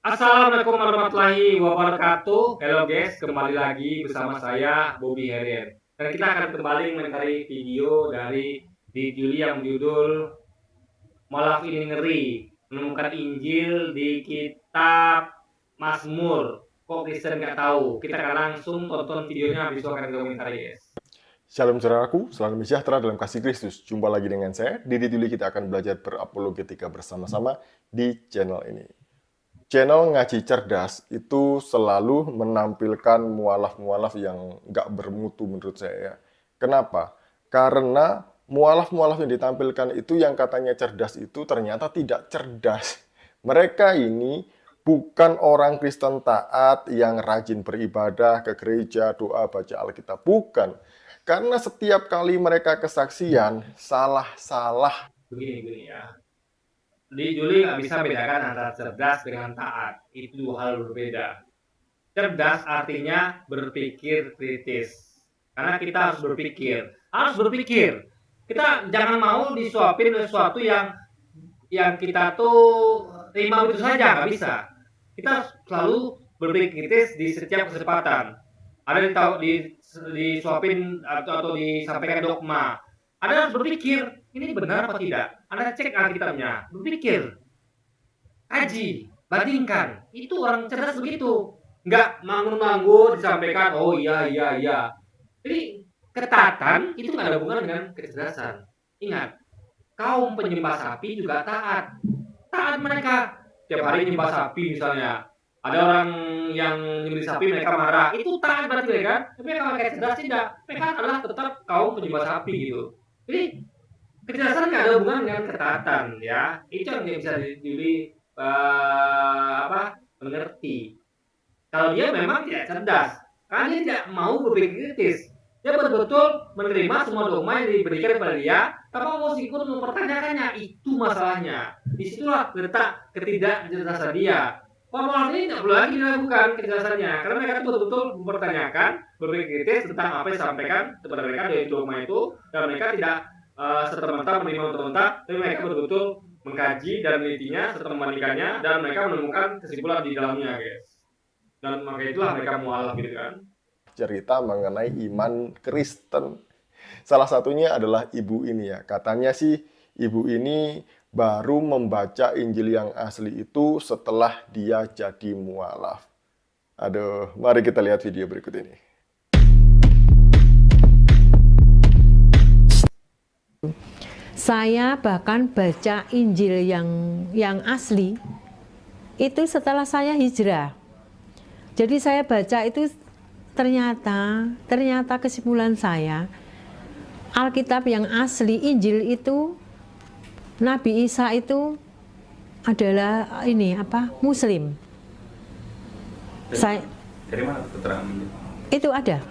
Assalamualaikum warahmatullahi wabarakatuh. Halo guys, kembali lagi bersama saya Bobby Herian. Dan kita akan kembali mengenai video dari di Juli yang berjudul Malah Ini Ngeri, menemukan Injil di kitab Mazmur. Kok Kristen nggak tahu? Kita akan langsung tonton videonya, habis itu akan komentari guys. Shalom saudaraku, salam sejahtera dalam kasih Kristus. Jumpa lagi dengan saya, Didi Tuli. Kita akan belajar berapologetika bersama-sama di channel ini. Channel Ngaji Cerdas itu selalu menampilkan mualaf-mualaf yang nggak bermutu menurut saya. Kenapa? Karena mualaf-mualaf yang ditampilkan itu yang katanya cerdas itu ternyata tidak cerdas. Mereka ini bukan orang Kristen taat yang rajin beribadah ke gereja, doa, baca Alkitab. Bukan. Karena setiap kali mereka kesaksian, salah-salah. Begini ya. Di Juli nggak bisa bedakan antara cerdas dengan taat. Itu dua hal berbeda. Cerdas artinya berpikir kritis. Karena kita harus berpikir. Kita jangan mau disuapin sesuatu yang kita tuh terima itu saja, nggak bisa. Kita selalu berpikir kritis di setiap kesempatan. Ada yang tahu disuapin atau disampaikan dogma. Anda harus berpikir, ini benar apa tidak? Anda cek Alkitabnya, berpikir, kaji, bandingkan. Itu orang cerdas begitu. Nggak manggung-manggung disampaikan, oh iya. Jadi ketatan itu nggak ada hubungan dengan kecerdasan. Ingat, kaum penyembah sapi juga taat. Taat mereka. Tiap hari menyembah sapi misalnya. Ada orang yang menyembelih sapi, mereka marah. Itu taat berarti kan? Tapi kalau mereka cerdas tidak. Mereka adalah tetap kaum penyembah sapi gitu. Jadi kecerdasan nggak ada hubungan dengan ketaatan ya. Itu yang bisa mengerti. Kalau dia memang tidak cerdas, karena dia tidak mau berpikir kritis. Dia betul-betul menerima semua dogma yang diberikan kepada dia, tanpa mau ikut mempertanyakannya. Itu masalahnya. Disitulah letak ketidakcerdasan dia. Orang ini tidak perlu lagi dilakukan kecerdasannya, karena mereka betul-betul mempertanyakan, berpikir kritis tentang apa yang disampaikan kepada mereka dari dogma itu, dan mereka tidak serta-merta menerima mentah-mentah, tapi mereka betul-betul mengkaji dan menelitinya serta membandingkannya, dan mereka menemukan kesimpulan di dalamnya, guys. Dan maka itulah mereka mualaf gitu kan. Cerita mengenai iman Kristen. Salah satunya adalah ibu ini ya. Katanya sih ibu ini baru membaca Injil yang asli itu setelah dia jadi mualaf. Aduh, mari kita lihat video berikut ini. Saya bahkan baca Injil yang asli itu setelah saya hijrah. Jadi saya baca itu ternyata kesimpulan saya, Alkitab yang asli, Injil itu, Nabi Isa itu adalah Muslim. Dari mana keterangan Itu ada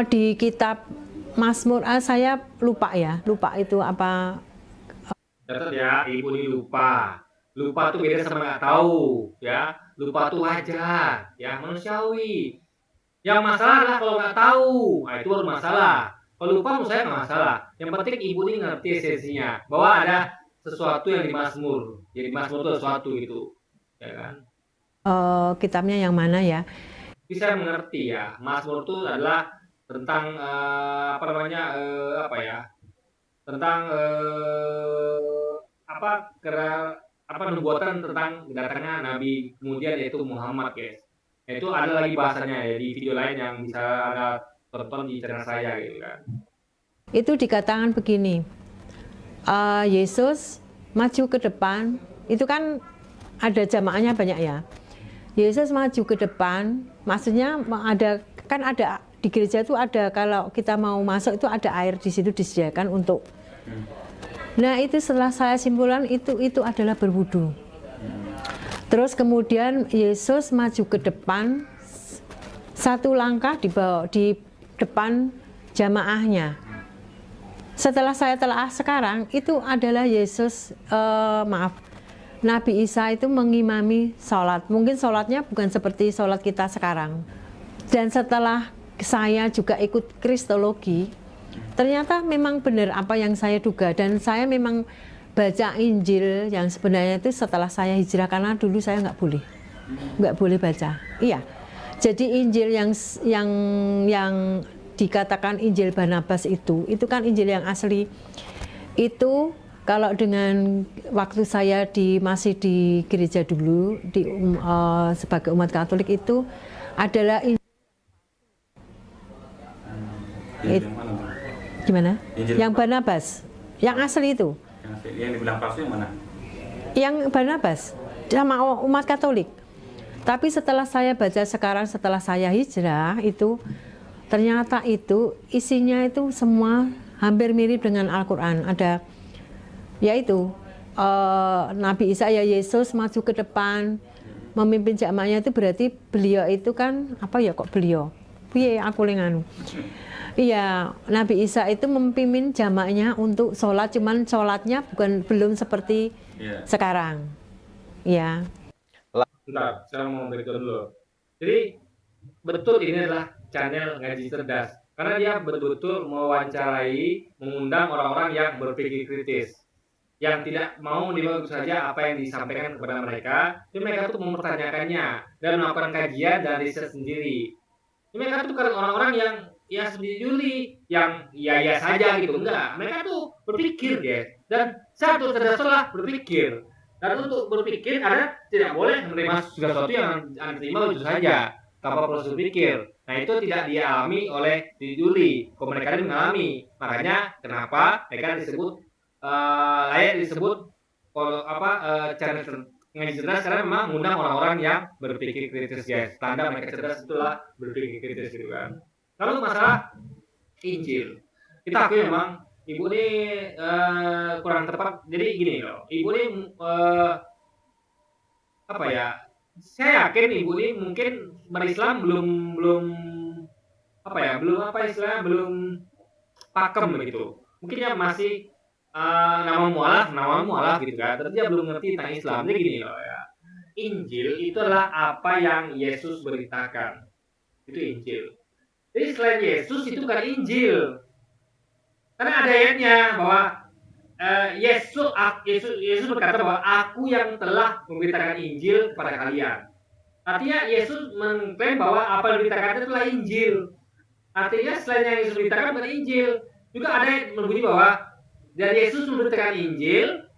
di kitab Mazmur. Saya lupa itu apa. Catat ya, ibu ini lupa tuh beda sama nggak tahu ya. Lupa tuh wajar ya, manusiawi. Yang masalah adalah kalau nggak tahu, nah itu baru masalah. Kalau lupa menurut saya nggak masalah. Yang penting ibu ini ngerti esensinya, bahwa ada sesuatu yang di Mazmur. Jadi Mazmur itu sesuatu gitu, ya kan? Kitabnya yang mana ya? Bisa mengerti ya, Mazmur itu adalah tentang tentang nubuatan tentang datangnya Nabi kemudian yaitu Muhammad, guys. Itu ada lagi bahasanya ya di video lain yang bisa Anda tonton di channel saya gitu kan. Itu dikatakan begini, Yesus maju ke depan, itu kan ada jamaahnya banyak ya. Yesus maju ke depan, maksudnya ada di gereja itu ada, kalau kita mau masuk itu ada air di situ disediakan untuk. Nah itu setelah saya simpulkan itu adalah berwudu. Terus kemudian Yesus maju ke depan, satu langkah di depan jamaahnya. Setelah saya telah sekarang itu adalah Yesus, Nabi Isa itu mengimami sholat. Mungkin sholatnya bukan seperti sholat kita sekarang. Dan setelah saya juga ikut kristologi, ternyata memang benar apa yang saya duga, dan saya memang baca Injil yang sebenarnya itu setelah saya hijrah, karena dulu saya nggak boleh baca. Iya. Jadi Injil yang dikatakan Injil Barnabas itu kan Injil yang asli. Itu kalau dengan waktu saya masih di gereja dulu sebagai umat Katolik itu adalah Injil yang mana tuh? Gimana? Injil Yang Barnabas, yang asli itu. Yang dibilang palsu yang mana? Yang Barnabas sama umat Katolik. Tapi setelah saya baca sekarang, setelah saya hijrah itu ternyata itu isinya itu semua hampir mirip dengan Al-Quran. Ada yaitu Nabi Isa ya Yesus maju ke depan memimpin jamaahnya, itu berarti beliau itu kan apa ya, kok beliau? Piye aku lenganu. Iya, Nabi Isa itu memimpin jamaahnya untuk sholat, cuman sholatnya belum seperti sekarang. Iya. Bentar, saya mau beritahu dulu. Jadi betul ini adalah channel ngaji cerdas, karena dia betul-betul mewawancarai, mengundang orang-orang yang berpikir kritis, yang tidak mau dibawa saja apa yang disampaikan kepada mereka, tapi mereka tuh mempertanyakannya dan melakukan kajian dan riset sendiri. Mereka tuh kan orang-orang yang ya seperti Juli, yang ya saja gitu, enggak. Mereka tuh berpikir, guys. Dan satu terdasarlah berpikir. Dan untuk berpikir Anda tidak boleh menerima segala sesuatu yang Anda terima begitu saja tanpa proses berpikir. Nah, itu tidak dialami oleh Juli. Mereka ini mengalami. Makanya kenapa mereka disebut layak disebut channel ngaji cerdas, karena memang mengundang orang-orang yang berpikir kritis, guys. Tanda mereka cerdas itulah berpikir kritis gitu kan. Lalu masalah Injil, kita akui memang ibu ini kurang tepat. Jadi gini loh, ibu ini saya yakin ibu ini mungkin berislam belum pakem begitu. Mungkin dia masih nama mualaf gitu kan. Tapi dia belum ngerti tentang Islam. Jadi gini loh ya, Injil itu adalah apa yang Yesus beritakan. Itu Injil. Jadi selain Yesus itu bukan Injil. Karena ada ayatnya bahwa Yesus berkata bahwa aku yang telah memberitakan Injil kepada kalian. Artinya Yesus mengklaim bahwa apa yang diberitakan itu adalah Injil. Artinya selain yang Yesus beritakan bukan Injil. Juga ada yang berbunyi bahwa dan Yesus memberitakan Injil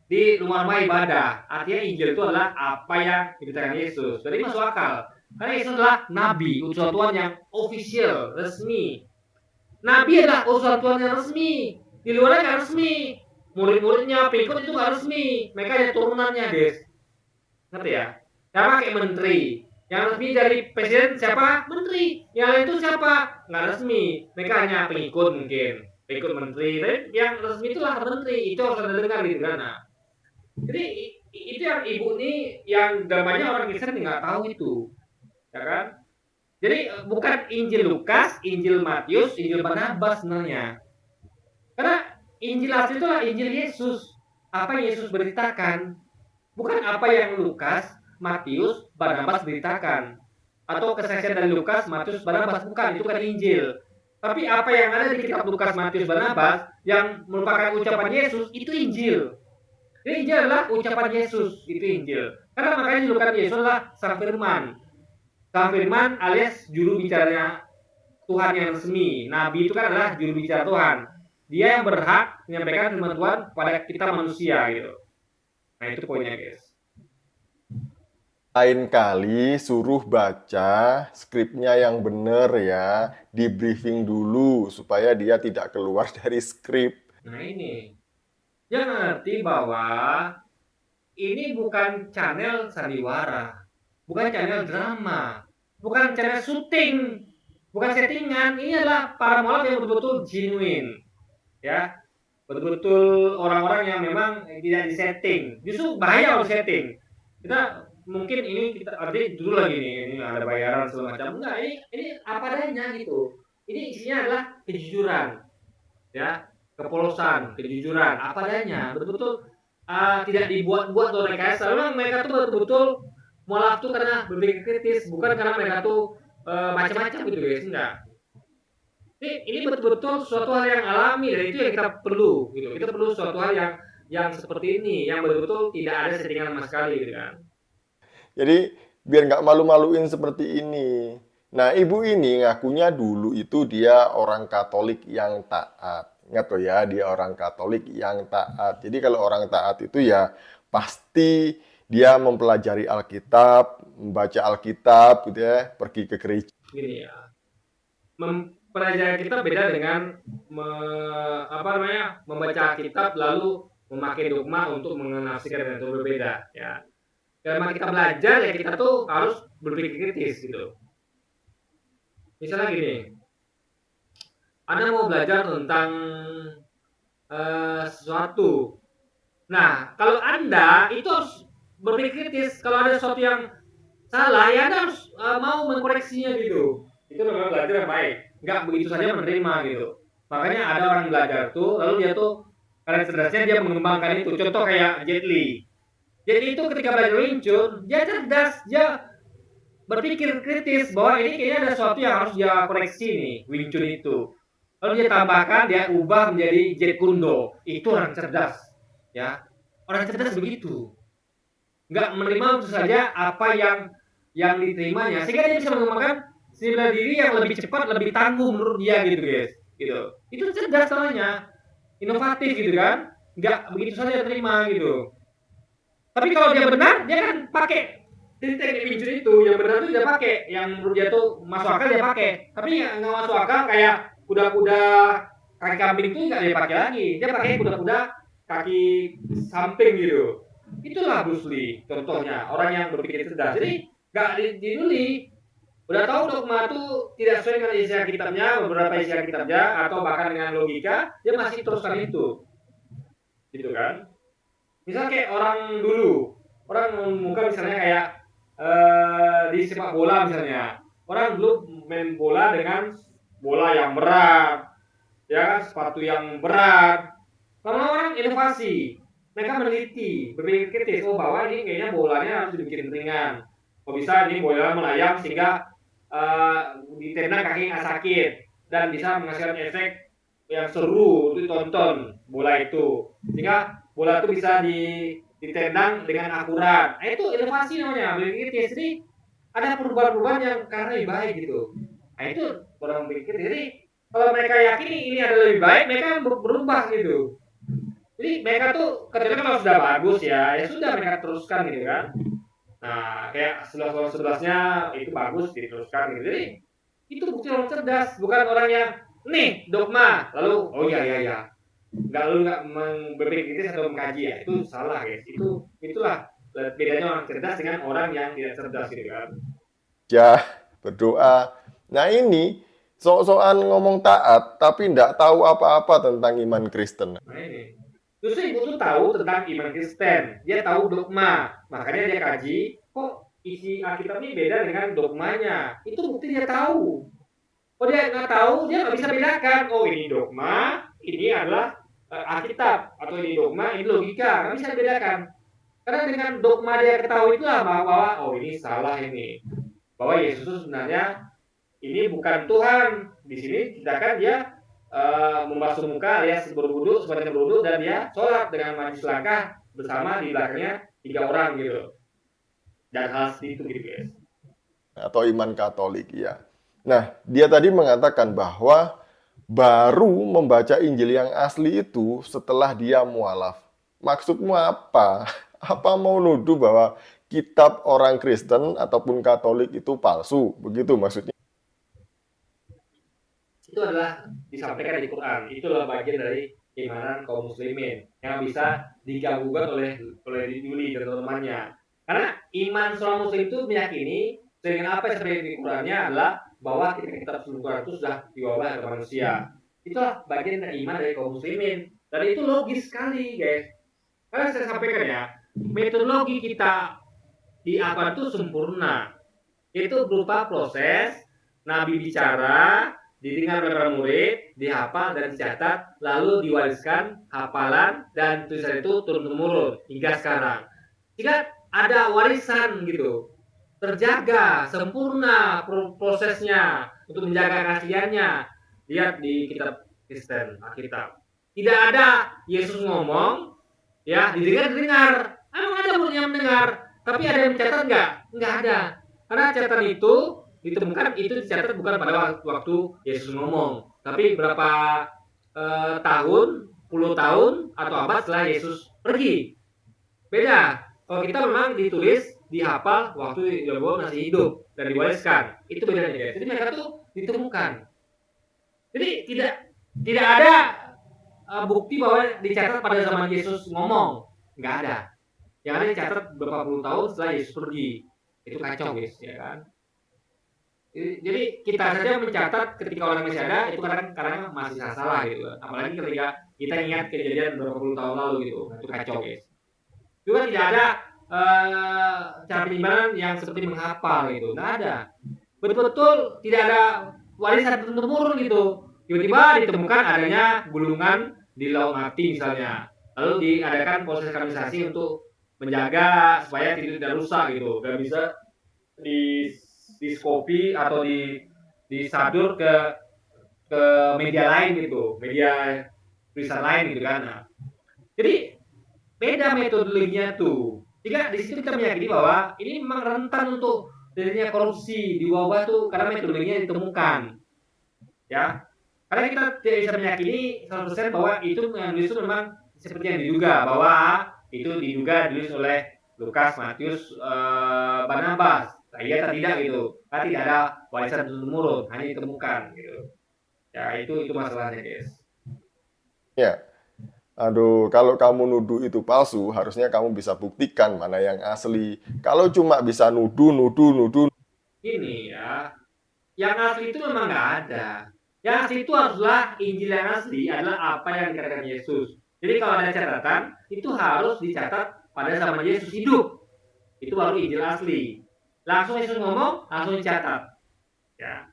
di rumah-rumah ibadah. Artinya Injil itu adalah apa yang diberitakan Yesus. Jadi masuk akal. Karena Yesus adalah Nabi, utusan Tuhan yang official, resmi. Nabi adalah utusan Tuhan yang resmi. Di luarnya nggak resmi. Murid-muridnya, pengikut itu nggak resmi. Mereka ada turunannya, guys. Ngerti ya? Siapa kayak menteri? Yang resmi dari presiden siapa? Menteri. Yang lain itu siapa? Nggak resmi. Mereka hanya pengikut mungkin. Pengikut menteri. Tapi yang resmi itulah menteri. Itu harus Anda dengar di mana. Jadi itu yang ibu ini, yang banyak orang Kristen nggak tahu itu. Ya kan? Jadi bukan Injil Lukas, Injil Matius, Injil Barnabas sebenarnya. Karena Injil asli itu adalah Injil Yesus. Apa yang Yesus beritakan. Bukan apa yang Lukas, Matius, Barnabas beritakan. Atau kesaksian dari Lukas, Matius, Barnabas. Bukan, itu kan Injil. Tapi apa yang ada di kitab Lukas, Matius, Barnabas yang merupakan ucapan Yesus, itu Injil. Jadi Injil adalah ucapan Yesus, itu Injil. Karena makanya julukan Yesus adalah Sang Firman. Sang Firman alias juru bicaranya Tuhan yang resmi. Nabi itu kan adalah juru bicara Tuhan. Dia yang berhak menyampaikan firman Tuhan kepada kita manusia gitu. Nah itu poinnya, guys. Lain kali suruh baca skripnya yang benar ya, di briefing dulu supaya dia tidak keluar dari skrip. Nah ini, dia ngerti bahwa ini bukan channel sandiwara, bukan channel drama, bukan channel syuting, bukan settingan. Ini adalah para mualaf yang betul-betul genuine, ya, betul-betul orang-orang yang memang tidak disetting. Justru bahaya kalau setting. Kita mungkin ini kita arti dulu lagi nih, ini ada bayaran segala macam. Enggak, ini apa adanya gitu. Ini isinya adalah kejujuran, ya, kepolosan, kejujuran, apa adanya, betul-betul tidak dibuat-buat oleh rekayasa. Memang mereka tuh betul-betul mualaf tuh karena berpikir kritis, bukan karena mereka tuh macam-macam gitu, guys. Enggak. Ini betul-betul suatu hal yang alami, dan itu yang kita perlu gitu. Kita perlu suatu hal yang seperti ini, yang betul-betul tidak ada settingan sama sekali gitu kan. Jadi biar nggak malu-maluin seperti ini. Nah, ibu ini ngakunya dulu itu dia orang Katolik yang taat. Ingat loh ya, dia orang Katolik yang taat. Jadi kalau orang taat itu ya pasti dia mempelajari Alkitab, membaca Alkitab gitu ya, pergi ke gereja. Gini ya, pelajaran kita beda dengan membaca Alkitab lalu memakai dogma untuk menafsirkan, itu berbeda ya. Karena kita belajar ya kita tuh harus berpikir kritis gitu. Misalnya gini, Anda mau belajar tentang sesuatu. Nah, kalau Anda itu harus berpikir kritis. Kalau ada sesuatu yang salah, ya Anda harus mau mengkoreksinya gitu. Itu namanya belajar yang baik. Nggak begitu saja menerima gitu. Makanya ada orang belajar tuh, lalu dia tuh karena cerdasnya dia mengembangkan itu. Contoh kayak Jet Li. Jet Li itu ketika belajar Wing Chun, dia cerdas, dia berpikir kritis bahwa ini kayaknya ada sesuatu yang harus dia koreksi nih, Wing Chun itu. Lalu dia tambahkan, dia ubah menjadi Jet Kundo. Itu orang cerdas, ya. Orang cerdas begitu. Nggak menerima tentu saja apa yang diterimanya, sehingga dia bisa mengembangkan seni bela diri yang lebih cepat, lebih tangguh menurut dia gitu guys. Gitu. Itu cerdas namanya, inovatif gitu kan. Nggak begitu saja terima gitu. Tapi kalau dia benar, dia kan pakai teknik Wing Chun itu, yang benar itu dia pakai, yang menurut dia tuh masuk akal dia pakai. Tapi yang nggak masuk akal kayak kuda-kuda kaki kambing itu nggak dia pakai lagi, dia pakai kuda-kuda kaki samping gitu. Itulah Bruce Lee contohnya, orang yang berpikir cerdas. Jadi nggak diduli, udah tahu dogma itu tidak sesuai dengan isi kitabnya, beberapa isi kitabnya atau bahkan dengan logika, dia masih teruskan itu, gitu kan? Misalnya kayak orang dulu, orang mungkin misalnya kayak di sepak bola misalnya, orang dulu main bola dengan bola yang berat, ya kan, sepatu yang berat. Lama orang inovasi, mereka meneliti, berpikir kritis, oh bahwa ini kayaknya bolanya harus dibikin ringan. Oh bisa ini bola melayang sehingga ditendang kaki nggak sakit dan bisa menghasilkan efek yang seru untuk ditonton bola itu, sehingga bola itu bisa ditendang dengan akurat. Nah, itu inovasi namanya, berpikir kritis. Jadi ada perubahan-perubahan yang karena lebih baik gitu. Nah itu orang berpikir. Jadi kalau mereka yakini ini adalah lebih baik, mereka berubah gitu. Jadi mereka tuh ketika kalau sudah bagus ya sudah mereka teruskan gitu kan. Nah kayak sebelas-sebelasnya itu bagus diteruskan gitu. Jadi itu bukti orang cerdas, bukan orang yang nih dogma lalu oh iya nggak berpikir kritis atau mengkaji ya, itu salah guys. Itulah bedanya orang cerdas dengan orang yang tidak cerdas gitu kan. Ya, berdoa. Nah ini sok-sokan ngomong taat tapi nggak tahu apa-apa tentang iman Kristen. Nah ini justru ibu tuh tahu tentang iman Kristen, dia tahu dogma, makanya dia kaji kok isi Alkitab ini beda dengan dogmanya. Itu bukti dia tahu. Oh dia nggak tahu, dia nggak bisa bedakan. Oh ini dogma, ini adalah Alkitab, atau ini dogma, ini logika, nggak bisa bedakan. Karena dengan dogma dia ketahui itulah bahwa oh ini salah ini, bahwa Yesus itu sebenarnya ini bukan Tuhan. Di sini sedangkan dia membasuh muka alias berwudu, seperti berwudu, dan dia sholat dengan maju selangkah bersama di belakangnya 3 orang gitu. Dan hal seperti itu gitu guys. Atau iman Katolik ya. Nah, dia tadi mengatakan bahwa baru membaca Injil yang asli itu setelah dia mualaf. Maksudmu apa? Apa mau nuduh bahwa kitab orang Kristen ataupun Katolik itu palsu? Begitu maksudnya? Itu adalah disampaikan di Quran. Itulah bagian dari keimanan kaum muslimin yang bisa diganggukan oleh Yuli dan teman-temannya. Karena iman seorang muslim itu meyakini dengan apa yang sebenarnya di Qurannya adalah bahwa kitab Quran itu sudah diwawah oleh manusia. Itulah bagian dari iman dari kaum muslimin. Dan itu logis sekali guys. Karena saya sampaikan ya, metodologi kita di Al-Quran itu sempurna. Itu berupa proses Nabi bicara, didengar oleh para murid, dihafal dan dicatat, lalu diwariskan hafalan dan tulisan itu turun-temurun hingga sekarang. Jika ada warisan gitu, terjaga sempurna prosesnya untuk menjaga keasliannya. Lihat di kitab Kristen, Alkitab. Tidak ada Yesus ngomong, Ya, didengar. Emang ada mulut yang mendengar, tapi ada yang mencatat nggak? Nggak ada. Karena catatan itu ditemukan itu dicatat bukan pada waktu Yesus ngomong, tapi berapa tahun, puluh tahun atau abad setelah Yesus pergi. Beda. Kalau kita memang ditulis, dihafal waktu Yesus masih hidup dan diwariskan, itu bedanya guys. Jadi mereka tuh ditemukan. Jadi tidak ada bukti bahwa dicatat pada zaman Yesus ngomong, nggak ada. Yang ada dicatat beberapa puluh tahun setelah Yesus pergi. Itu kacau guys, ya kan? Jadi kita saja mencatat ketika orang masih ada itu kadang masih salah gitu. Apalagi ketika kita ingat kejadian beberapa puluh tahun lalu gitu, itu kacau guys. Juga tidak ada cara penyimpanan yang seperti menghafal gitu, nggak ada. Betul-betul tidak ada warisan turun-temurun gitu. Tiba-tiba ditemukan adanya gulungan di Laut Mati misalnya, lalu diadakan proses kanalisasi untuk menjaga supaya tidak rusak gitu, nggak bisa diskopi atau disadur ke media lain gitu, media tulisan lain gitu kan. Nah, jadi beda metodologinya tuh. Jika di situ kita meyakini bahwa ini memang rentan untuk terjadinya korupsi di wabah tuh karena metodologinya ditemukan. Ya. Karena kita tidak bisa meyakini 100% bahwa itu memang seperti yang diduga, bahwa itu diduga ditulis oleh Lukas, Matius, Barnabas. Nah, iya atau tidak gitu. Karena tidak ada warisan turun-temurun, hanya ditemukan gitu. Ya, itu masalahnya, guys. Ya. Aduh, kalau kamu nuduh itu palsu, harusnya kamu bisa buktikan mana yang asli. Kalau cuma bisa nuduh. Ini ya, yang asli itu memang nggak ada. Yang asli itu haruslah Injil yang asli adalah apa yang dikatakan Yesus. Jadi kalau ada catatan, itu harus dicatat pada zaman Yesus hidup. Itu baru Injil asli. Langsung Yesus ngomong, langsung dicatat. Ya.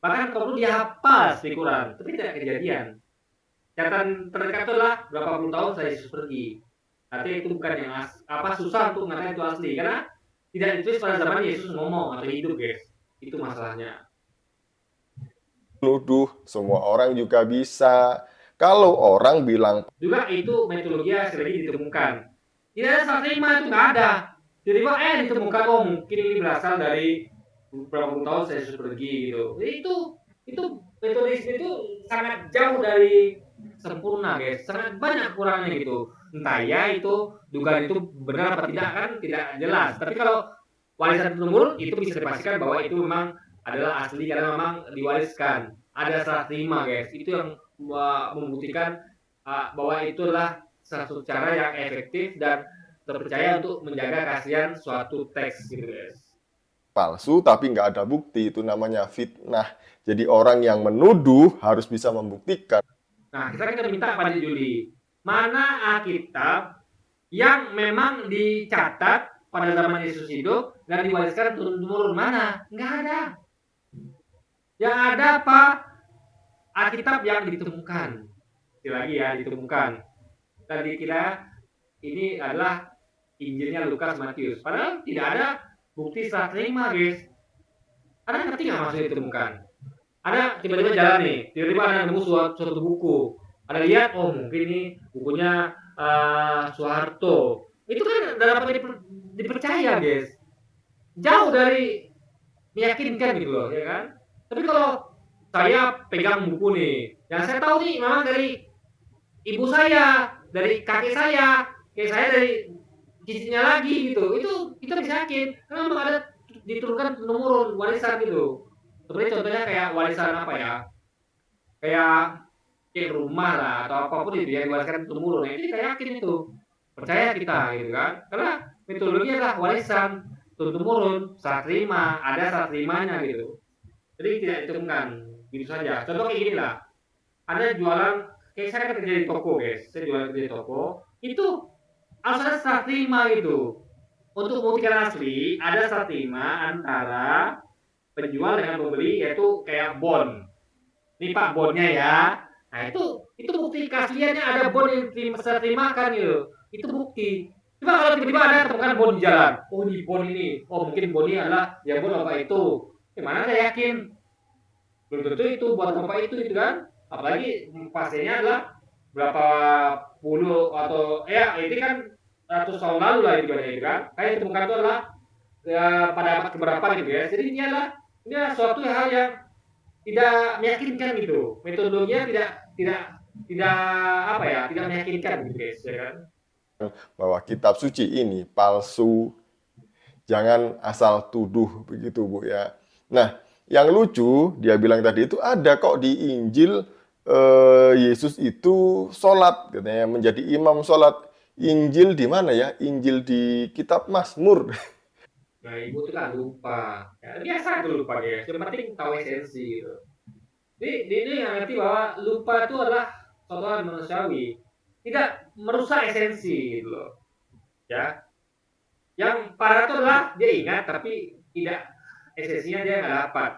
Bahkan kalau perlu dihafal di Quran, tapi tidak kejadian. Catatan terdekat itu adalah berapa puluh tahun setelah Yesus pergi. Artinya itu bukan yang susah untuk mengatakan itu asli, karena tidak ditulis pada zaman Yesus ngomong atau hidup, guys. Itu masalahnya. Nuduh, semua orang juga bisa. Kalau orang bilang juga itu metodologi yang lagi ditemukan. Tidak ada serah terima, itu nggak ada. Tiba-tiba ditemukan, oh mungkin ini berasal dari beberapa puluh tahun saya sudah pergi gitu. Jadi itu metode itu sangat jauh dari sempurna, guys. Sangat banyak kurangnya gitu. Entah ya itu dugaan itu benar apa tidak kan tidak jelas. Tapi kalau warisan turun itu bisa dipastikan bahwa itu memang adalah asli karena memang diwariskan. Ada serah terima, guys. Itu yang membuktikan bahwa itu adalah satu cara yang efektif dan terpercaya untuk menjaga keaslian suatu teks gitu, guys. Palsu tapi nggak ada bukti, itu namanya fitnah. Jadi orang yang menuduh harus bisa membuktikan. Nah, kita minta pada Juli, mana Alkitab yang memang dicatat pada zaman Yesus hidup dan diwariskan turun-temurun, mana? Nggak ada. Yang ada apa? Alkitab yang ditemukan. Lagi ya, ditemukan. Dan dikira ini adalah Injilnya Lukas, Matius. Padahal tidak ada bukti serah terima, guys. Ada ngerti nggak maksudnya ditemukan? Ada tiba-tiba jalan nih, tiba-tiba ada nemu suatu buku. Ada lihat, oh mungkin ini bukunya Soeharto. Itu kan dapat dipercaya, guys. Jauh dari meyakinkan gitu loh, ya kan? Tapi kalau saya pegang buku nih, yang saya tahu nih memang dari ibu saya, dari kakek saya dari cicinya lagi gitu. Itu kita bisa yakin, karena memang ada diturunkan turun-temurun warisan gitu. Sebenarnya contohnya kayak warisan apa ya? Kayak rumah lah atau apapun itu yang diwariskan turun-temurun. Nah, itu kita yakin itu. Percaya kita gitu kan. Karena metodologi adalah warisan turun-temurun, serah terima, ada serah terimanya gitu. Jadi tidak ditemukan gitu saja. Contoh kayak gini lah. Ada jualan, kayak saya kerja di toko, guys. Saya jualan di toko. Itu harus ada serah terima gitu. Untuk membuktikan asli, ada serah terima antara penjual dengan pembeli, yaitu kayak bond. Ini Pak bondnya ya. Nah itu bukti keasliannya, ada bond yang serah terimakan gitu. Itu bukti. Coba kalau tiba-tiba ada temukan bond di jalan. Oh ini bond ini. Oh mungkin bond ini adalah ya bond apa itu. Gimana saya yakin? Belum tentu itu buat apa itu kan. Apalagi pastinya adalah berapa puluh atau ya ini kan ratus tahun lalu lah itu kan. Kayak ditemukan itu adalah pada abad keberapa gitu ya. Jadi ini adalah suatu hal yang tidak meyakinkan gitu. Metodologinya tidak apa ya, tidak meyakinkan gitu guys, ya kan. Bahwa kitab suci ini palsu, jangan asal tuduh begitu Bu ya. Nah, yang lucu dia bilang tadi itu ada kok di Injil Yesus itu sholat katanya menjadi imam sholat. Injil di mana ya? Injil di kitab Mazmur. Nah, ibu tuh kan lupa. Ya, biasa tuh lupa guys. Yang penting tahu esensi gitu. Ini yang ngerti bahwa lupa itu adalah suatu hal manusiawi. Tidak merusak esensi gitu loh. Ya. Yang parah itu adalah dia ingat tapi tidak esensinya dia nggak dapat.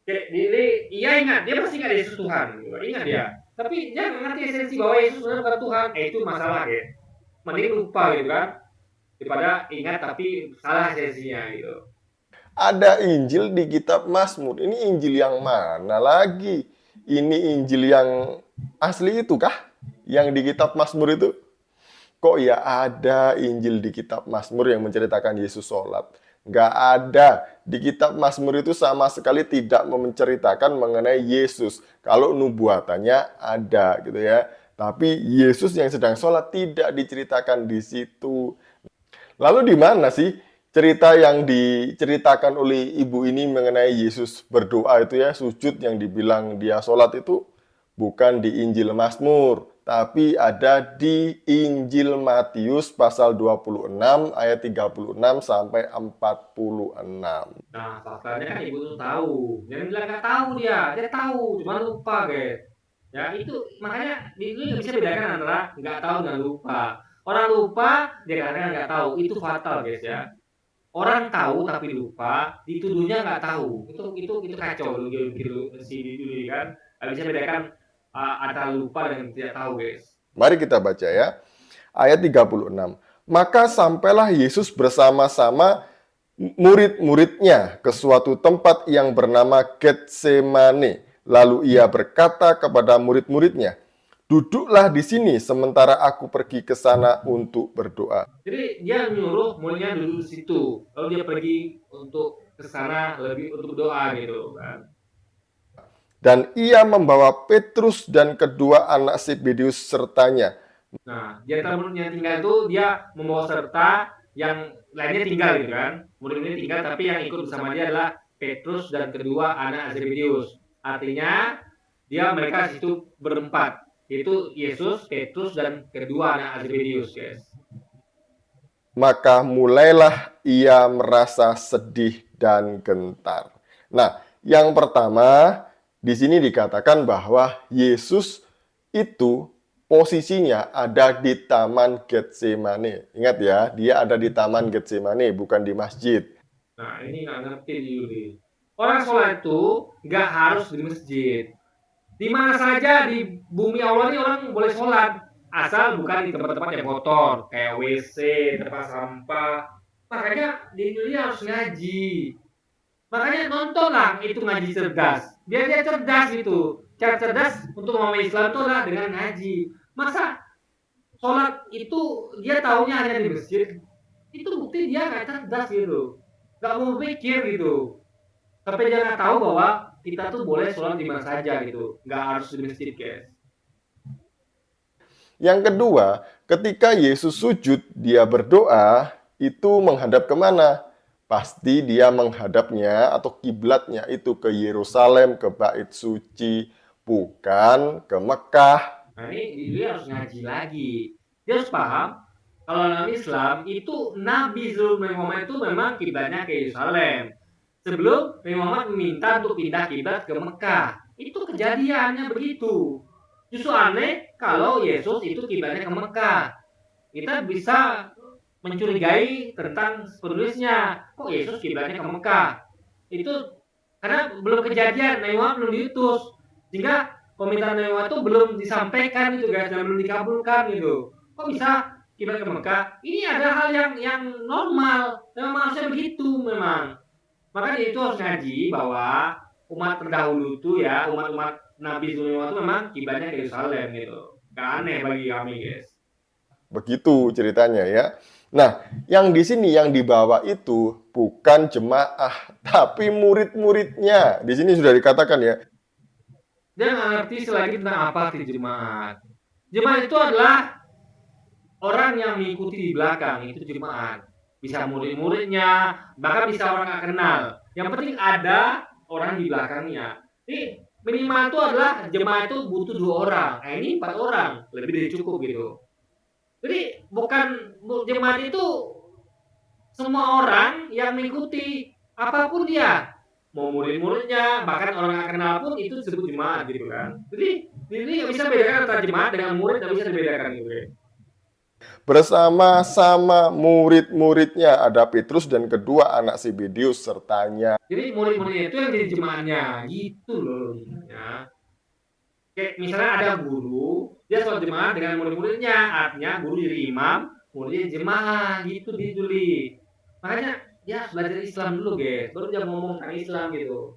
Jadi ia ingat, dia pasti ingat Yesus Tuhan, gitu. Ingat dia. Tapi dia nggak ngerti esensi bahwa Yesus benar bukan Tuhan. Itu masalah ya. Mending lupa gitu kan, daripada ingat tapi salah esensinya gitu. Ada Injil di kitab Mazmur. Ini Injil yang mana lagi? Ini Injil yang asli itu kah? Yang di kitab Mazmur itu? Kok ya ada Injil di kitab Mazmur yang menceritakan Yesus sholat? Nggak ada. Di kitab Mazmur itu sama sekali tidak menceritakan mengenai Yesus. Kalau nubuatannya ada gitu ya. Tapi Yesus yang sedang sholat tidak diceritakan di situ. Lalu di mana sih cerita yang diceritakan oleh ibu ini mengenai Yesus berdoa itu ya, sujud yang dibilang dia sholat itu bukan di Injil Mazmur, tapi ada di Injil Matius pasal 26 ayat 36 sampai 46. Nah, faktanya kan ibu tuh tahu. Jangan bilang nggak tahu dia tahu, cuma lupa guys. Ya itu makanya itu nggak bisa bedakan antara nggak tahu dan lupa. Orang lupa dia kadang nggak tahu, itu fatal guys ya. Orang tahu tapi lupa, dituduhnya nggak tahu. Itu kacau gitu si dulu kan. Nggak bisa bedakan antara lupa dan tidak tahu guys. Mari kita baca ya. Ayat 36. Maka sampailah Yesus bersama-sama murid-muridnya ke suatu tempat yang bernama Getsemane. Lalu ia berkata kepada murid-muridnya, "Duduklah di sini sementara aku pergi ke sana untuk berdoa." Jadi dia menyuruh muridnya duduk di situ, lalu dia pergi untuk ke sana lebih untuk doa gitu kan. Dan ia membawa Petrus dan kedua anak Zebedeus sertanya. Nah, di antara murid yang tinggal itu dia membawa serta yang lainnya tinggal gitu kan. Murid-muridnya tinggal tapi yang ikut bersama dia adalah Petrus dan kedua anak Zebedeus. Artinya mereka situ berempat. Itu Yesus, Petrus, dan kedua anak Zebedeus, guys. Maka mulailah ia merasa sedih dan gentar. Nah, yang pertama di sini dikatakan bahwa Yesus itu posisinya ada di Taman Getsemane. Ingat ya, dia ada di Taman Getsemane, bukan di masjid. Nah, ini nggak ngerti Yuli. Orang sholat itu nggak harus di masjid. Di mana saja di bumi Allah ini orang boleh sholat, asal bukan di tempat-tempat yang kotor, kayak WC, tempat sampah. Makanya di Indonesia harus ngaji. Makanya nontonlah itu ngaji cerdas. Biar dia cerdas gitu. Cara cerdas untuk memahami Islam itu adalah dengan ngaji. Masa sholat itu dia taunya hanya di masjid? Itu bukti dia nggak cerdas gitu. Nggak mau berpikir gitu. Tapi dia nggak tahu bahwa kita tuh boleh sholat di mana saja gitu, nggak harus di masjid guys. Yang kedua, ketika Yesus sujud, dia berdoa, itu menghadap kemana? Pasti dia menghadapnya atau kiblatnya itu ke Yerusalem, ke Bait Suci, bukan ke Mekah. Nah ini dia harus ngaji lagi. Dia harus paham kalau dalam Islam itu Nabi sebelum Muhammad itu memang kiblatnya ke Yerusalem. Sebelum Muhammad meminta untuk pindah kiblat ke Mekah. Itu kejadiannya begitu. Justru aneh kalau Yesus itu kiblatnya ke Mekah. Kita bisa mencurigai tentang penulisnya. Kok Yesus kiblatnya ke Mekah? Itu karena belum kejadian, Nabi Muhammad belum diutus. Sehingga permintaan Nabi Muhammad itu belum disampaikan itu guys, dan belum dikabulkan gitu. Kok bisa kiblat ke Mekah? Ini ada hal yang normal. Memang harusnya begitu memang. Makanya itu harus ngaji bahwa umat terdahulu itu ya, umat-umat Nabi Sulaiman itu memang kiblatnya ke Yerusalem gitu. aneh bagi kami, guys. Begitu ceritanya ya. Nah, yang di sini yang dibawa itu bukan jemaah, tapi murid-muridnya. Di sini sudah dikatakan ya. Dia nggak ngerti selagi tentang apa arti jemaat. Jemaat itu adalah orang yang mengikuti di belakang, itu jemaat. Bisa murid-muridnya, bahkan bisa orang nggak kenal. Yang penting ada orang di belakangnya. Jadi minimal itu adalah jemaat itu butuh 2 orang. Nah, ini 4 orang, lebih dari cukup gitu. Jadi bukan jemaat itu semua orang yang mengikuti apapun dia, mau murid-muridnya, bahkan orang nggak kenal pun itu disebut jemaat gitu kan. Jadi ini nggak bisa bedakan antara jemaat dengan murid, nggak bisa dibedakan gitu ya. Bersama-sama murid-muridnya ada Petrus dan kedua anak Zebedeus sertanya. Jadi murid-muridnya itu yang jadi jemaatnya, gitu loh logikanya. Kayak misalnya ada guru, dia sholat jemaah dengan murid-muridnya, artinya guru jadi imam, muridnya jemaah, gitu di Juli. Makanya dia harus belajar Islam dulu, guys, baru dia ngomong tentang Islam gitu.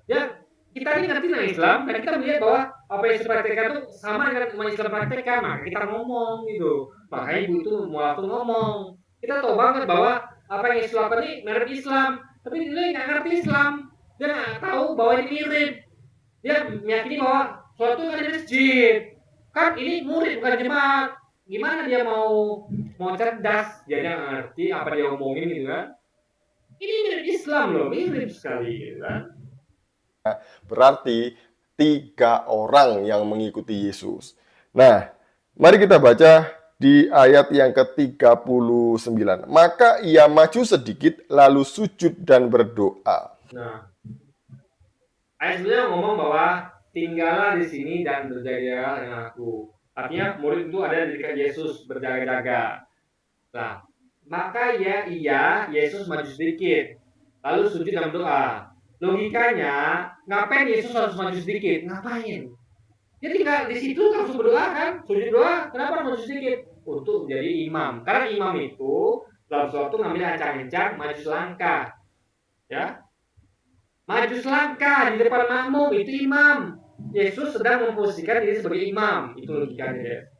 Ya, kita ini ngerti tentang Islam, dan kita melihat bahwa apa yang dipraktekkan itu sama dengan umat Islam praktekkan, maka kita ngomong gitu. Makanya ibu itu waktu ngomong, kita tahu banget bahwa apa yang Islam lakukan ini mirip Islam, tapi dia nggak ngerti Islam, dia nggak tahu bahwa ini mirip. Dia meyakini bahwa sholat itu kan di masjid, kan ini murid bukan jemaat. Gimana dia mau cerdas, dia nggak ngerti apa dia omongin gitu kan. Ini mirip Islam loh, mirip sekali gitu kan. Berarti 3 orang yang mengikuti Yesus. Nah, mari kita baca di ayat yang ke-39. Maka ia maju sedikit lalu sujud dan berdoa. Nah, ayat sebelumnya ngomong bahwa tinggallah di sini dan berjaga-jaga dengan aku. Artinya murid itu ada di dekat Yesus berjaga-jaga. Nah, maka Yesus maju sedikit lalu sujud dan berdoa. Logikanya, ngapain Yesus harus maju sedikit? Ngapain? Dia tinggal di situ langsung berdoa kan? Sujud doa, kenapa maju sedikit? Untuk menjadi imam. Karena imam itu dalam suatu ngambil ancang-ancang maju selangkah. Ya, maju selangkah di depan makmum itu imam. Yesus sedang memposisikan diri sebagai imam. Itu logikanya.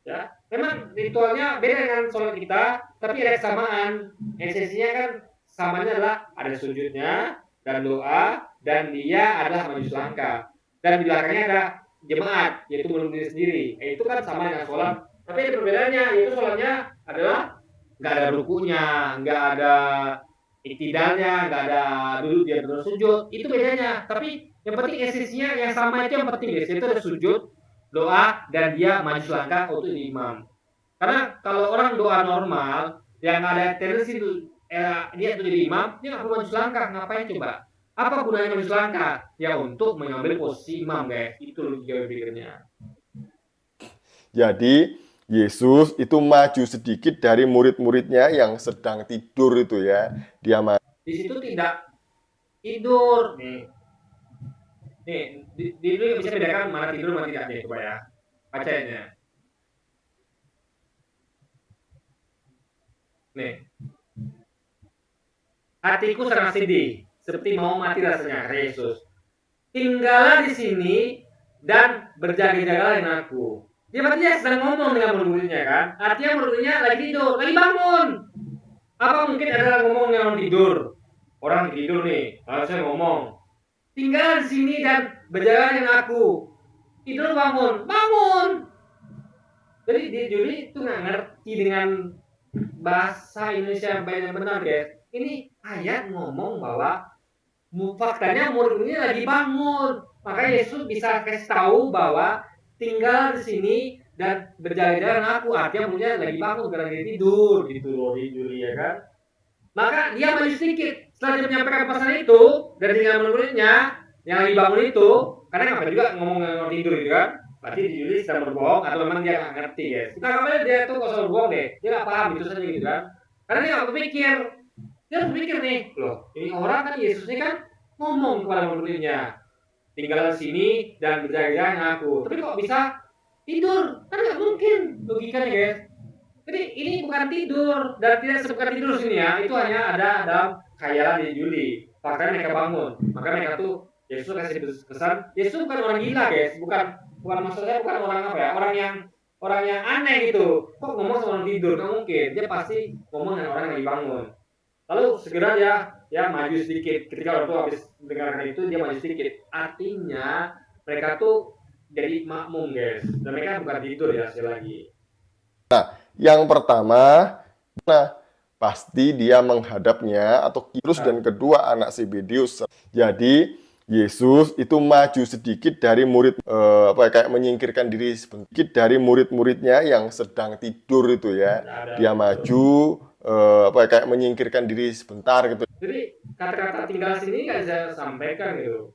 Ya, memang ritualnya beda dengan sholat kita, tapi ada kesamaan. Esensinya kan samanya adalah ada sujudnya dan doa, dan dia adalah maju selangkah. Dan di belakangnya ada jemaat, yaitu menurut diri sendiri. Itu kan sama dengan sholat, tapi ada perbedaannya, yaitu sholatnya adalah nggak ada rukunya, nggak ada iktidalnya, nggak ada duduk dia terus sujud. Itu bedanya. Tapi yang penting esensinya yang sama itu yang penting, guys. Itu ada sujud, doa, dan dia maju selangkah untuk jadi imam. Karena kalau orang doa normal, yang ada tendensi itu dia itu jadi imam, dia nggak perlu maju selangkah. Ngapain coba? Apa gunanya maju selangkah? Ya untuk mengambil posisi imam, guys. Itu logika pikirnya. Jadi Yesus itu maju sedikit dari murid-muridnya yang sedang tidur itu ya. Dia maju. Di situ tidak tidur nih. Di dulu bisa bedakan mana tidur mana tidak, coba ya. Bacanya. Nih. Hatiku sangat sedih, seperti mau mati rasanya, kata Yesus. Tinggallah di sini dan berjaga-jagalah dengan aku. Dia berarti sedang ngomong dengan murid-muridnya kan? Artinya murid-muridnya lagi tidur, lagi bangun. Apa mungkin ada ngomong dengan orang tidur? Orang tidur nih, harusnya ngomong. Tinggal di sini dan berjaga dengan aku. Tidur bangun. Jadi dia Juli itu nggak ngerti dengan bahasa Indonesia yang baik dan benar, guys. Ini ayat ngomong bahwa faktanya murid-muridnya lagi bangun. Maka Yesus bisa kasih tahu bahwa tinggal di sini dan berjaga-jaga dengan aku. Artinya muridnya lagi bangun karena dia tidur gitu loh di Juli ya kan. Maka dia maju sedikit setelah dia menyampaikan pesan itu dan tinggal murid-muridnya yang lagi bangun itu, karena ngapain juga ngomong dengan tidur gitu kan. Berarti di Juli sedang berbohong atau memang dia nggak ngerti, guys. Kita ngapain dia tuh nggak usah berbohong deh, dia nggak paham itu saja gitu kan. Karena dia nggak berpikir. Dia harus mikir nih, loh, ini orang kan Yesus ini kan ngomong kepada murid-muridnya, tinggal di sini dan berjaga-jaga dengan aku. Tapi kok bisa tidur? Kan nggak mungkin logikanya, guys. Jadi ini bukan tidur dan tidak sebukan tidur sini ya. Itu hanya ada dalam khayalan di Juli. Makanya mereka bangun. Maka mereka tuh Yesus kasih pesan. Yesus bukan orang gila, guys. Bukan maksudnya bukan orang apa ya? Orang yang orang yang aneh gitu. Kok ngomong sama orang tidur? Nggak mungkin. Dia pasti ngomong dengan orang yang lagi bangun. Lalu segera dia maju sedikit. Ketika orang tua habis mendengarkan itu, dia maju sedikit. Artinya mereka tuh jadi makmum, guys. Dan mereka bukan tidur ya, sekali lagi. Yang pertama, nah, pasti dia menghadapnya atau Kirus dan kedua anak Zebedeus. Jadi Yesus itu maju sedikit dari kayak menyingkirkan diri sedikit dari murid-muridnya yang sedang tidur itu ya. Dia maju kayak menyingkirkan diri sebentar gitu. Jadi kata-kata tinggal sini nggak bisa sampaikan gitu.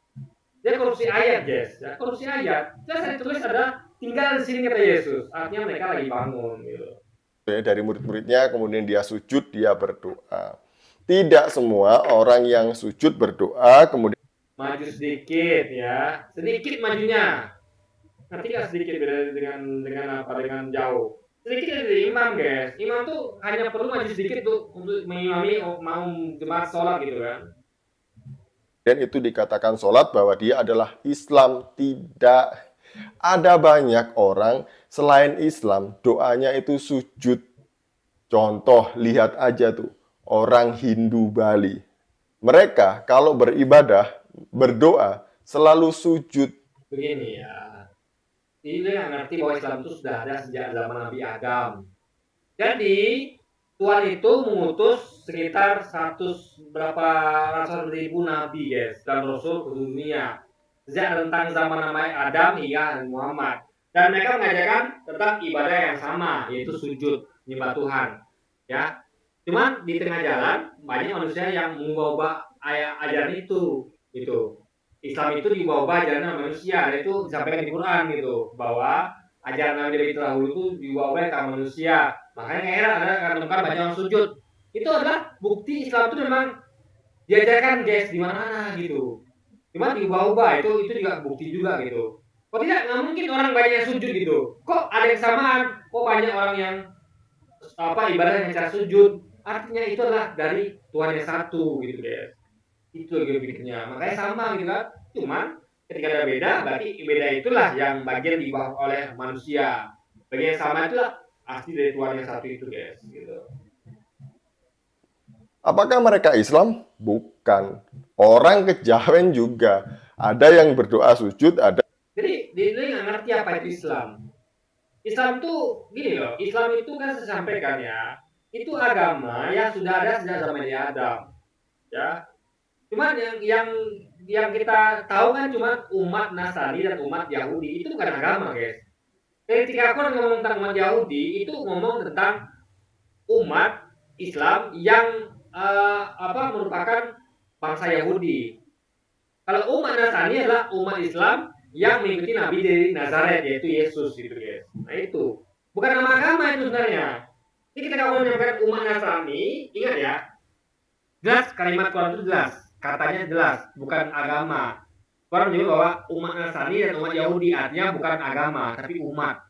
Dia korupsi ayat, guys. Ya, korupsi ayat. Saya tulis ada tinggal di sini kata Yesus. Artinya mereka lagi bangun gitu. Dari murid-muridnya, kemudian dia sujud, dia berdoa. Tidak semua orang yang sujud berdoa, kemudian maju sedikit ya, sedikit majunya. Nanti nggak sedikit beda dengan jauh. Sedikit dari imam, guys. Imam tuh hanya perlu maju sedikit tuh untuk mengimami mau jemaat sholat gitu kan. dan itu dikatakan sholat bahwa dia adalah Islam. Tidak ada banyak orang selain Islam doanya itu sujud. Contoh, lihat aja tuh orang Hindu Bali. Mereka kalau beribadah, berdoa selalu sujud. Begini ya, ini nggak ngerti bahwa Islam itu sudah ada sejak zaman Nabi Adam. Jadi Tuhan itu mengutus sekitar 100 ribu nabi, guys, dan rasul ke dunia sejak tentang zaman Nabi Adam hingga Muhammad. Dan mereka mengajarkan tentang ibadah yang sama, yaitu sujud menyembah Tuhan. Ya, cuman di tengah jalan banyak manusia yang mengubah ajaran itu, gitu. Islam itu diubah ajaran manusia, dan itu disampaikan di Quran gitu, bahwa ajaran Nabi dari terdahulu itu diubah oleh kaum manusia. Makanya heran ada kata banyak orang sujud. Itu adalah bukti Islam itu memang diajarkan, guys, di mana gitu. Cuma diubah-ubah itu juga bukti juga gitu. Kok tidak, nggak mungkin orang banyak yang sujud gitu. Kok ada yang samaan? Kok banyak orang yang ibadah yang cara sujud? Artinya itu adalah dari Tuhan yang satu gitu, guys. Itu lagi pikirnya. Makanya sama gitu kan. Cuman ketika ada beda, berarti beda itulah yang bagian diubah oleh manusia. Bagian yang sama itulah asli dari Tuhan yang satu itu, guys. Gitu. Apakah mereka Islam? Bukan. Orang kejawen juga. Ada yang berdoa sujud, ada. Jadi dia nggak ngerti apa itu Islam. Islam tuh gini loh. Islam itu kan saya sampaikan ya. Itu agama yang sudah ada sejak zaman Adam. Ya. Cuman yang kita tahu kan cuma umat Nasrani dan umat Yahudi. Itu bukan agama, guys. Ketika aku ngomong tentang umat Yahudi, itu ngomong tentang umat Islam yang merupakan bangsa Yahudi. Kalau umat Nasrani adalah umat Islam yang mengikuti Nabi dari Nazaret, yaitu Yesus gitu, guys. Nah itu bukan nama agama itu sebenarnya. Jadi kita kalau menyampaikan umat Nasrani, ingat ya, jelas kalimat Quran itu jelas, katanya jelas, bukan agama. Quran menyebut bahwa umat Nasrani dan umat Yahudi artinya bukan agama, tapi umat.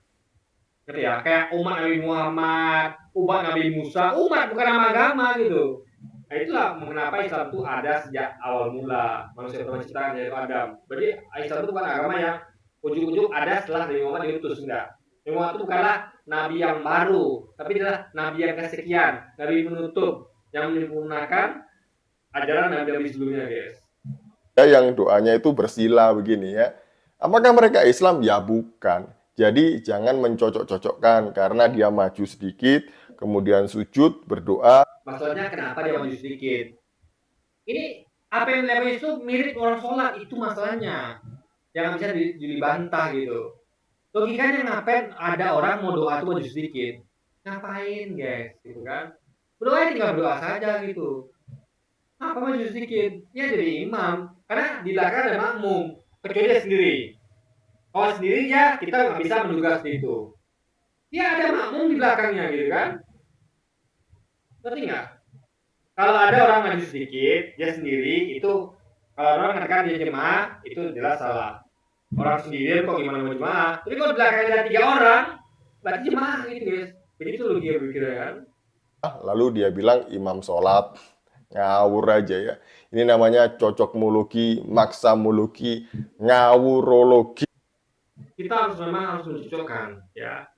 Gitu ya, kayak umat Nabi Muhammad, umat Nabi Musa, umat bukan nama agama gitu. Nah itulah mengapa Islam itu ada sejak awal mula manusia pertama ciptaan yaitu Adam. Jadi Islam itu bukan agama yang ujung-ujung ada setelah Nabi Muhammad diutus, enggak. Nabi Muhammad itu bukanlah nabi yang baru, tapi adalah nabi yang kesekian, nabi penutup yang menyempurnakan ajaran nabi-nabi sebelumnya, guys. Yang doanya itu bersila begini ya. Apakah mereka Islam? Ya bukan. Jadi jangan mencocok-cocokkan karena dia maju sedikit, kemudian sujud, berdoa. Maksudnya kenapa dia maju sedikit? Ini apa yang dilakukan itu mirip orang sholat, itu masalahnya. Jangan bisa dibantah gitu. Logikanya ngapain ada orang mau doa tuh maju sedikit? Ngapain, guys? Gitu kan? Berdoa tinggal berdoa saja gitu. Apa maju sedikit? Ya jadi imam. Karena di belakang ada makmum, kecuali dia sendiri. Kalau sendiri ya kita nggak bisa menduga seperti itu. Ya ada makmum di belakangnya gitu kan? Ngerti nggak? Kalau ada orang maju sedikit, dia sendiri itu kalau orang katakan dia jemaah itu jelas salah. Orang sendiri kok gimana mau jemaah? Tapi kalau di belakangnya ada 3 orang, berarti jemaah gitu, guys. Jadi itu logika berpikir kan? Lalu dia bilang imam sholat. Ngawur aja ya. Ini namanya cocokmologi, maksamologi, ngawurologi. Kita memang harus mencocokkan ya.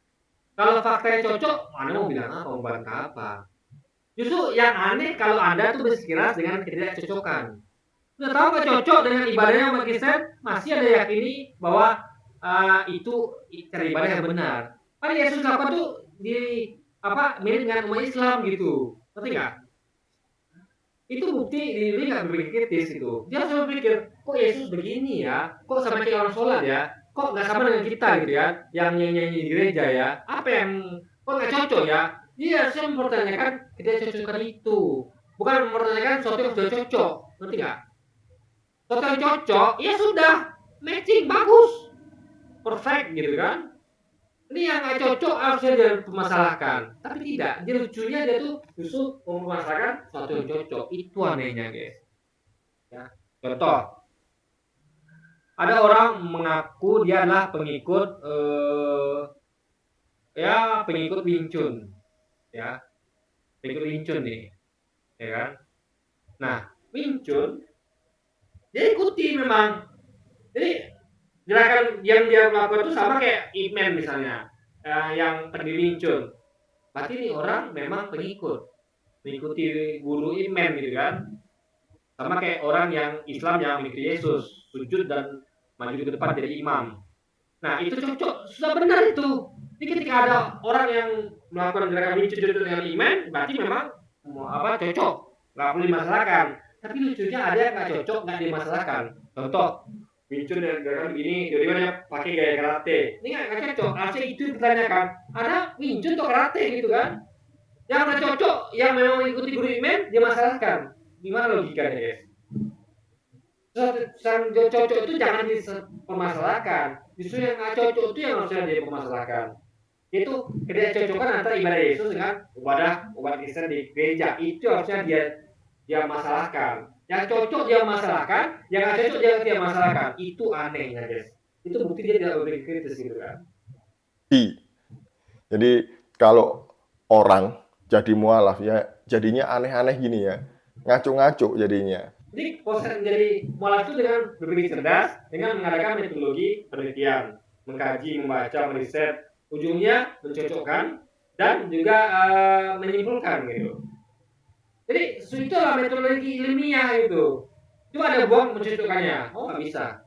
Kalau faktanya cocok, Anda mau bilang apa, mau bantah apa? Justru yang aneh kalau Anda tuh bersikeras dengan ketidakcocokan. Sudah tahu nggak cocok dengan ibadahnya umat Kristen, masih ada yakini bahwa itu cara ibadah yang benar. Padahal Yesus lakukan tuh di mirip dengan umat Islam gitu, ngerti nggak? Itu bukti dia nggak berpikir kritis itu. Dia harus berpikir, kok Yesus begini ya, kok sama kayak orang sholat ya, kok nggak sama dengan kita gitu ya, yang nyanyi di gereja ya, apa yang kok nggak cocok ya? Dia harusnya mempertanyakan ketidakcocokan itu, bukan mempertanyakan sesuatu yang sudah cocok, ngerti nggak? Sesuatu yang cocok, ya sudah, matching bagus, perfect gitu kan? Ini yang nggak cocok harusnya dia permasalahkan, tapi tidak. Dia lucunya dia tuh justru mempermasalahkan sesuatu yang cocok. Itu anehnya guys. Ya. Contoh, ada orang mengaku dia adalah pengikut pengikut Wing Chun, ya pengikut Wing Chun nih, ya kan? Nah, Wing Chun dia ikuti memang. Jadi gerakan yang dia lakukan itu sama kayak Ip Man misalnya, yang pendiri Wing Chun. Berarti ini orang memang mengikuti guru Ip Man gitu kan. Sama kayak orang yang Islam yang mengikuti Yesus, sujud dan maju ke depan jadi imam. Nah itu cocok, sudah benar itu. Jadi ketika ada orang yang melakukan gerakan Wing Chun dengan iman, berarti memang cocok, nggak perlu dimasalahkan. Tapi lucunya ada yang nggak cocok, nggak dimasalahkan. Contoh, Wing Chun yang gerakan begini, tiba-tiba pakai gaya karate. Ini nggak cocok. Harusnya itu ditanyakan. Ada Wing Chun atau karate gitu kan? Yang nggak cocok, yang memang mengikuti guru iman, dia masalahkan. Gimana logikanya guys? Yang cocok itu jangan dipermasalahkan. Justru yang nggak cocok itu yang harusnya dia permasalahkan. Itu ketidakcocokan antara ibadah Yesus dengan umat Kristen di gereja. Itu harusnya dia masalahkan. Yang cocok dia masalahkan, yang nggak cocok dia tidak masalahkan. Itu anehnya guys. Itu bukti dia tidak berpikir kritis gitu kan. Jadi kalau orang jadi mualaf ya jadinya aneh-aneh gini ya, ngaco-ngaco jadinya. Jadi proses menjadi mualaf itu dengan berpikir cerdas, dengan mengadakan metodologi penelitian, mengkaji, membaca, meriset, ujungnya mencocokkan dan juga menyimpulkan gitu. Jadi itu adalah metodologi ilmiah itu. Cuma ada buang mencocokkannya. Oh nggak bisa.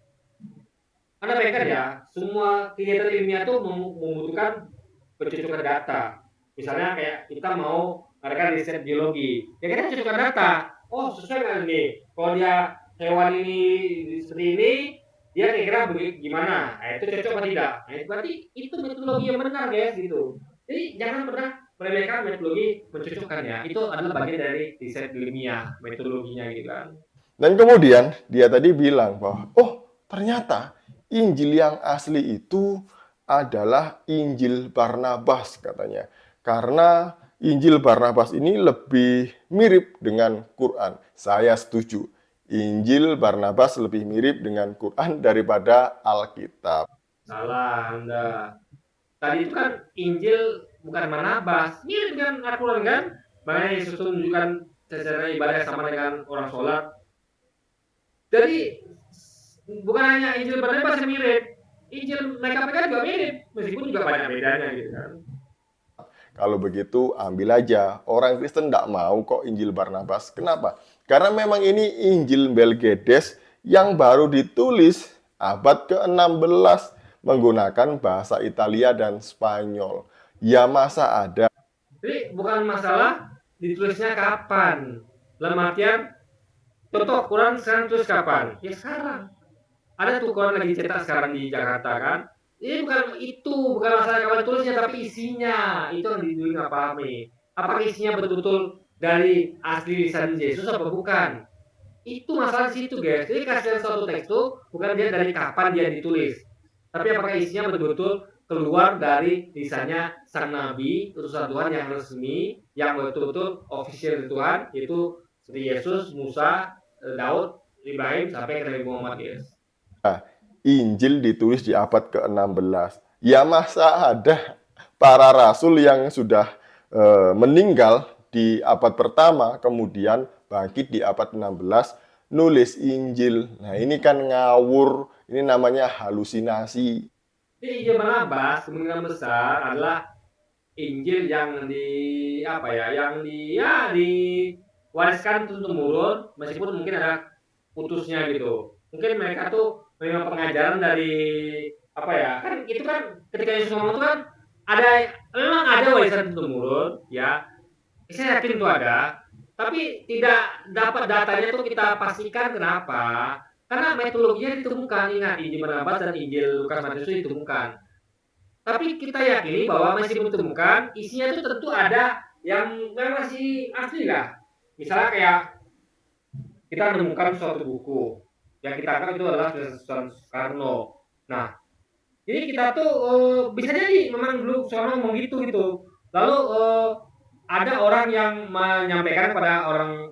Anda bayangkan ya, semua kegiatan ilmiah itu membutuhkan pencocokan data. Misalnya kayak kita mau mengadakan riset biologi, ya kita cocokkan data. Oh sesuai dengan ini. Kalau dia hewan ini seperti ini, dia kira-kira gimana? Nah, itu cocok atau tidak? Nah, berarti itu metodologi yang benar guys gitu. Jadi jangan pernah meremehkan metodologi mencocokkannya. Itu adalah bagian dari riset ilmiah, metodologinya gitu kan. Dan kemudian dia tadi bilang bahwa ternyata Injil yang asli itu adalah Injil Barnabas katanya. Karena Injil Barnabas ini lebih mirip dengan Quran. Saya setuju. Injil Barnabas lebih mirip dengan Quran daripada Alkitab. Salah Anda. Tadi itu kan Injil bukan Barnabas. Mirip dengan Al-Quran kan? Makanya Yesus menunjukkan cara ibadah sama dengan orang sholat. Jadi bukan hanya Injil Barnabas yang mirip. Injil mereka juga mirip. Meskipun juga banyak bedanya gitu kan. Kalau begitu, ambil aja. Orang Kristen tidak mau kok Injil Barnabas. Kenapa? Karena memang ini Injil Melkiades yang baru ditulis abad ke-16 menggunakan bahasa Italia dan Spanyol. Ya masa ada. Jadi bukan masalah ditulisnya kapan. Dalam artian, contoh Quran sekarang tulis kapan? Ya sekarang. Ada tuh Quran lagi cetak sekarang di Jakarta kan? Ini bukan masalah kapan tulisnya, tapi isinya. Itu yang nggak pahami. Apakah isinya betul-betul dari asli lisan Yesus apa bukan? Itu masalah situ guys. Jadi kasih suatu teks itu bukan dia dari kapan dia ditulis, tapi apakah isinya betul-betul keluar dari lisannya sang nabi, utusan Tuhan yang resmi, yang betul-betul official Tuhan, yaitu seperti Yesus, Musa, Daud, Ibrahim sampai ke Nabi Muhammad guys. Injil ditulis di abad ke-16. Ya masa ada para rasul yang sudah meninggal di abad pertama, kemudian bangkit di abad 16, nulis Injil. Nah ini kan ngawur, ini namanya halusinasi. Jadi Injil Barnabas kemungkinan besar adalah Injil yang diwariskan turun temurun, meskipun mungkin ada putusnya gitu. Mungkin mereka tuh menerima pengajaran dari kan itu kan ketika Yesus ngomong itu kan memang ada warisan turun temurun, ya. Saya yakin itu ada, tapi tidak dapat datanya itu kita pastikan kenapa. Karena metodologinya ditemukan, ingat Injil Barnabas dan Injil Lukas Matius itu ditemukan. Tapi kita yakini bahwa masih ditemukan, isinya itu tentu ada yang masih asli lah. Misalnya kayak kita menemukan suatu buku yang kita anggap itu adalah tulisan Soekarno. Nah, jadi kita tuh bisa jadi memang dulu Soekarno ngomong gitu. Lalu ada orang yang menyampaikan kepada orang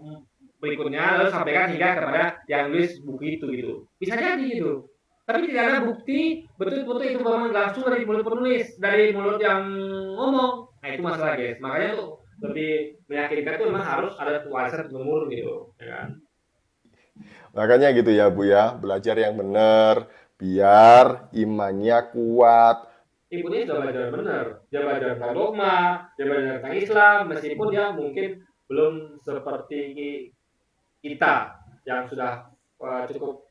berikutnya, lalu sampaikan hingga kepada yang nulis buku itu gitu. Bisa jadi gitu. Tapi tidak ada bukti betul-betul itu memang langsung dari mulut penulis, dari mulut yang ngomong. Nah itu masalah guys. Makanya tuh lebih meyakinkan tuh memang harus ada warisan turun gitu, ya kan? Makanya gitu ya Bu ya, belajar yang benar biar imannya kuat. Ibu ini sudah belajar benar, dia belajar tentang dogma, dia belajar tentang Islam, meskipun dia mungkin belum seperti kita yang sudah cukup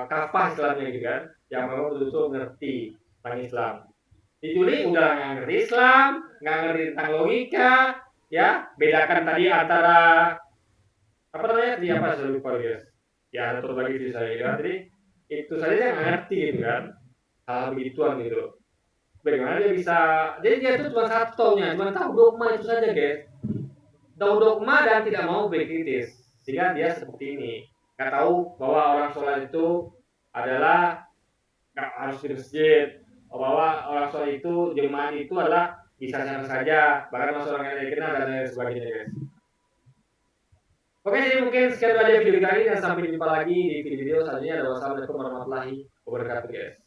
kafah Islamnya gitu kan, yang memang betul-betul ngerti tentang Islam. Di Juli udah nggak ngerti Islam, nggak ngerti tentang logika, ya bedakan tadi antara saya lupa guys. Ya ada berbagi di saya kan, jadi itu saja dia nggak ngerti gitu kan, hal begituan gitu. Bagaimana dia bisa, jadi dia itu cuma satu taunya, cuma tahu dogma itu saja guys. Tahu dogma dan tidak mau berkritis, sehingga dia seperti ini. Nggak tahu bahwa orang sholat itu adalah nggak harus di masjid, bahwa orang sholat itu jemaah itu adalah bisa siapa saja, bahkan masuk orang yang dikenal dan lain sebagainya guys. Oke, jadi mungkin sekian aja video kita ini dan sampai jumpa lagi di video selanjutnya. Wassalamualaikum warahmatullahi wabarakatuh guys.